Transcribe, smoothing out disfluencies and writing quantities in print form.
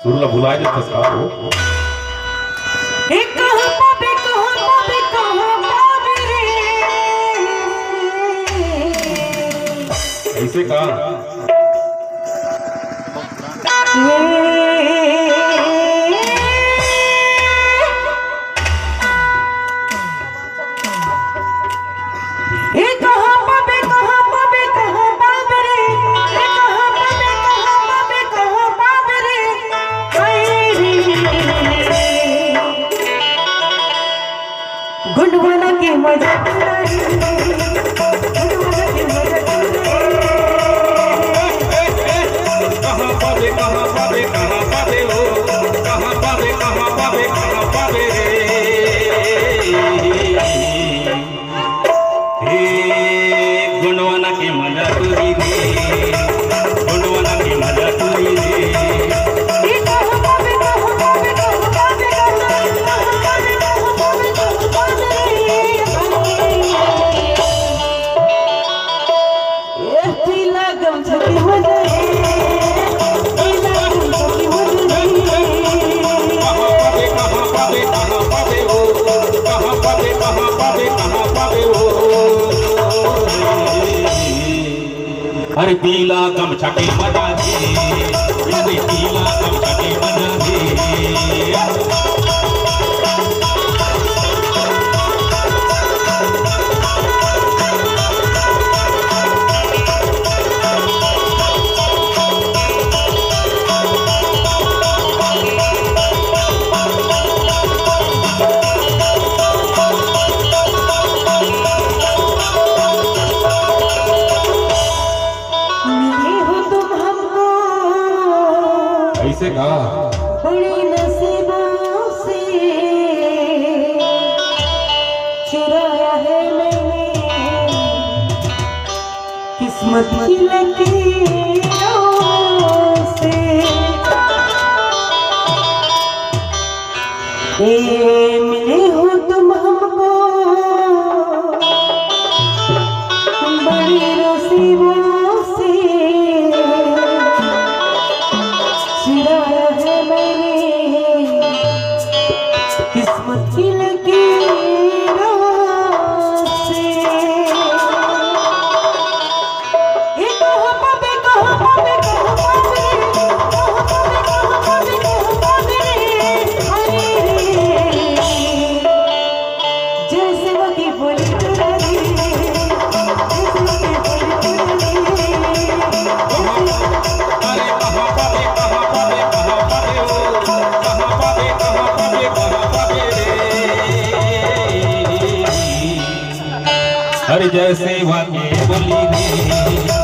सुरला बुलाए दे फसा हो एक कहां पावे रे ऐसे कहा गुंडवाना के मजा कहाँ पावे हो कहाँ पावे हे गुंडवाना के मजा तुरी रे गुंडवाना के मजा तुरी रे अरे पीला गमछा के मजा दे अरे पीला गमछा के मजा दे ऐसे कहा बड़ी नसीबों से चुराया है मैंने किस्मत की लकीरों से मिले हो तुम हमको बड़ी नसीबों से किस्मत की लकीरों से ये कहाँ पावे जैसे वही बोली तुरा रे अरे जैसे वाके बोली रे